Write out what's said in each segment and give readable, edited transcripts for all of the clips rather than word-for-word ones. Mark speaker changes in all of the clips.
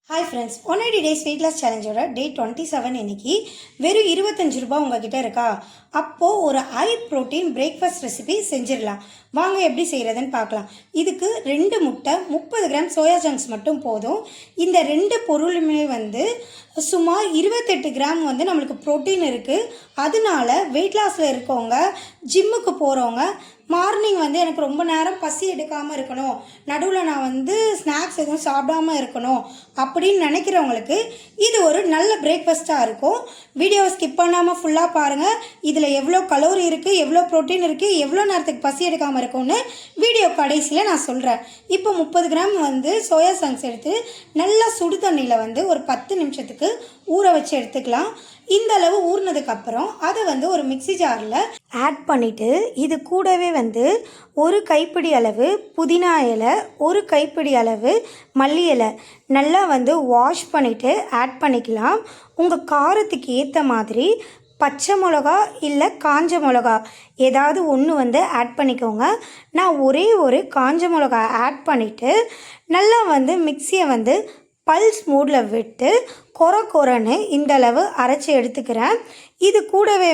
Speaker 1: Hi friends, 180 days weight loss சேலஞ்சோட day 27 இன்னைக்கு வெறும் 25 ரூபாய் உங்ககிட்ட இருக்கா? அப்போது ஒரு ஹை ப்ரோட்டீன் பிரேக்ஃபாஸ்ட் ரெசிபி செஞ்சிடலாம். வாங்க எப்படி செய்கிறதுன்னு பார்க்கலாம். இதுக்கு 2 முட்டை, 30 கிராம் சோயா சங்க்ஸ் மட்டும் போதும். இந்த 2 பொருளுமே சுமார் 28 கிராம் நம்மளுக்கு ப்ரோட்டீன் இருக்குது. அதனால வெயிட் லாஸில் இருக்கவங்க, ஜிம்முக்கு போகிறவங்க, மார்னிங் எனக்கு ரொம்ப நேரம் பசி எடுக்காமல் இருக்கணும், நடுவில் நான் ஸ்நாக்ஸ் எதுவும் சாப்பிடாமல் இருக்கணும் அப்படின்னு நினைக்கிறவங்களுக்கு இது ஒரு நல்ல பிரேக்ஃபாஸ்ட்டாக இருக்கும். வீடியோவை ஸ்கிப் பண்ணாமல் ஃபுல்லாக பாருங்கள். இதில் எவ்வளோ கலோரி இருக்குது, எவ்வளோ ப்ரோட்டீன் இருக்குது, எவ்வளோ நேரத்துக்கு பசி எடுக்காமல் இருக்கும்னு வீடியோ கடைசியில் நான் சொல்கிறேன். இப்போ 30 கிராம் சோயா சங்க்ஸ் எடுத்து நல்லா சுடு தண்ணியில் ஒரு 10 நிமிஷத்துக்கு ஊற வச்சு எடுத்துக்கலாம். இந்த அளவு ஊறினதுக்கப்புறம் அதை ஒரு மிக்சி ஜாரில் ஆட் பண்ணிவிட்டு இது கூடவே ஒரு கைப்பிடி அளவு புதினா இலை, ஒரு கைப்பிடி அளவு மல்லி இலை நல்லா வாஷ் பண்ணிவிட்டு ஆட் பண்ணிக்கலாம். உங்கள் காரத்துக்கு ஏற்ற மாதிரி பச்சை மிளகா இல்லை காஞ்ச மிளகா ஏதாவது ஒன்று ஆட் பண்ணிக்கோங்க. நான் ஒரே ஒரு காஞ்ச மிளகா ஆட் பண்ணிவிட்டு நல்லா மிக்சியை பல்ஸ் மூடில் விட்டு கொரன்னு இந்தளவு அரைச்சி எடுத்துக்கிறேன். இது கூடவே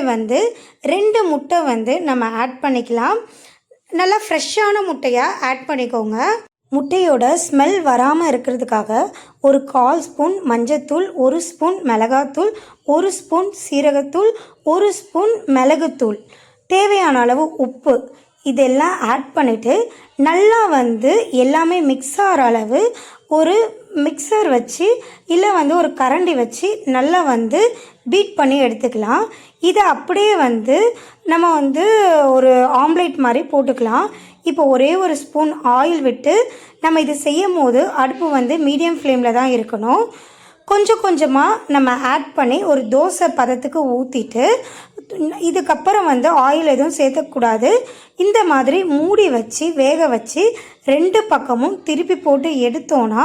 Speaker 1: 2 முட்டை நம்ம ஆட் பண்ணிக்கலாம். நல்லா ஃப்ரெஷ்ஷான முட்டையாக ஆட் பண்ணிக்கோங்க. முட்டையோட ஸ்மெல் வராமல் இருக்கிறதுக்காக ஒரு 1/4 ஸ்பூன் மஞ்சத்தூள், 1 ஸ்பூன் மிளகாத்தூள், 1 ஸ்பூன் சீரகத்தூள், 1 ஸ்பூன் மிளகுத்தூள், தேவையான அளவு உப்பு இதெல்லாம் ஆட் பண்ணிவிட்டு நல்லா எல்லாமே மிக்ஸ் ஆகிற அளவு ஒரு மிக்சர் வச்சு இல்லை ஒரு கரண்டி வச்சு நல்லா பீட் பண்ணி எடுத்துக்கலாம். இதை அப்படியே நம்ம ஒரு ஆம்லேட் மாதிரி போட்டுக்கலாம். இப்போ ஒரே ஒரு ஸ்பூன் ஆயில் விட்டு நம்ம இது செய்யும் போது அடுப்பு மீடியம் ஃப்ளேமில் தான் இருக்கணும். கொஞ்சம் கொஞ்சமாக நம்ம ஆட் பண்ணி ஒரு தோசை பதத்துக்கு ஊற்றிட்டு இதுக்கப்புறம் ஆயில் எதுவும் சேர்த்தக்கூடாது. இந்த மாதிரி மூடி வச்சு வேக வச்சு 2 பக்கமும் திருப்பி போட்டு எடுத்தோன்னா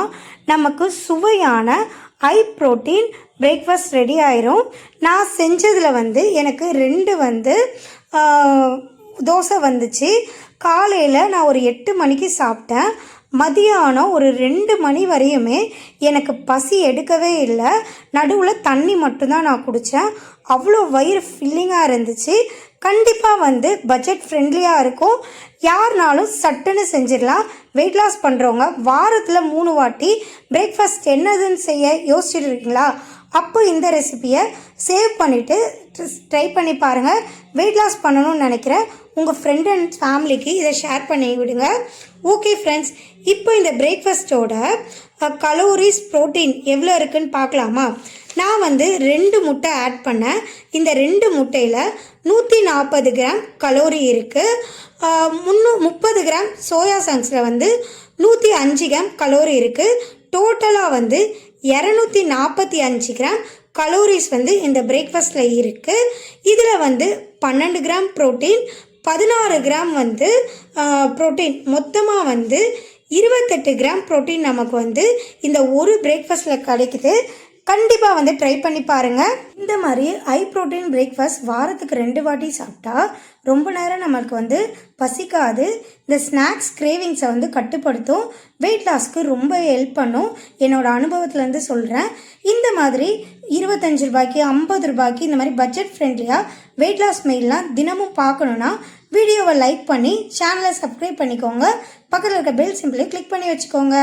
Speaker 1: நமக்கு சுவையான ஹை ப்ரோட்டீன் பிரேக்ஃபாஸ்ட் ரெடி ஆயிரும். நான் செஞ்சதில் எனக்கு 2 தோசை வந்துச்சு. காலையில் நான் ஒரு 8 மணிக்கு சாப்பிட்டேன். மதியானம் ஒரு 2 மணி வரையுமே எனக்கு பசி எடுக்கவே இல்லை. நடுவில் தண்ணி மட்டும்தான் நான் குடித்தேன். அவ்வளோ வயிறு ஃபில்லிங்காக இருந்துச்சு. கண்டிப்பாக பட்ஜெட் ஃப்ரெண்ட்லியாக இருக்கும். யாருனாலும் சட்டுன்னு செஞ்சிடலாம். வெயிட் லாஸ் பண்ணுறவங்க வாரத்தில் 3 வாட்டி பிரேக்ஃபாஸ்ட் என்னதுன்னு செய்ய யோசிச்சுட்டு இருக்கீங்களா? அப்போ இந்த ரெசிபியை சேவ் பண்ணிவிட்டு ட்ரை பண்ணி பாருங்கள். வெயிட் லாஸ் பண்ணணும்னு நினைக்கிறேன் உங்கள் ஃப்ரெண்ட் அண்ட் ஃபேமிலிக்கு இதை ஷேர் பண்ணி விடுங்க. ஓகே ஃப்ரெண்ட்ஸ், இப்போ இந்த பிரேக்ஃபாஸ்ட்டோட கலோரிஸ் ப்ரோட்டீன் எவ்வளோ இருக்குதுன்னு பார்க்கலாமா? நான் 2 முட்டை ஆட் பண்ணேன். இந்த 2 முட்டையில் 140 கிராம் கலோரி இருக்குது. 30 கிராம் சோயா சங்க்ஸில் 105 கிராம் கலோரி இருக்குது. டோட்டலாக 245 கிராம் கலோரிஸ் இந்த பிரேக்ஃபாஸ்ட்டில் இருக்குது. இதில் 12 கிராம் ப்ரோட்டீன், 16 கிராம் ப்ரோட்டீன், மொத்தமாக 28 கிராம் ப்ரோட்டீன் நமக்கு இந்த ஒரு பிரேக்ஃபாஸ்ட்டில் கிடைக்குது. கண்டிப்பாக ட்ரை பண்ணி பாருங்கள். இந்த மாதிரி ஹை ப்ரோட்டீன் பிரேக்ஃபாஸ்ட் வாரத்துக்கு 2 வாட்டி சாப்பிட்டா ரொம்ப நேரம் நம்மளுக்கு பசிக்காது. இந்த ஸ்நாக்ஸ் கிரேவிங்ஸை கட்டுப்படுத்தும். வெயிட் லாஸ்க்கு ரொம்ப ஹெல்ப் பண்ணும். என்னோடய அனுபவத்துலேருந்து சொல்கிறேன். இந்த மாதிரி 25 ரூபாய்க்கு 50 ரூபாய்க்கு இந்த மாதிரி பட்ஜெட் ஃப்ரெண்ட்லியாக வெயிட் லாஸ் மெயிலாம் தினமும் பார்க்கணுன்னா வீடியோவை லைக் பண்ணி சேனலை சப்ஸ்கிரைப் பண்ணிக்கோங்க. பக்கத்தில் இருக்க பெல் சிம்பிளை கிளிக் பண்ணி வச்சுக்கோங்க.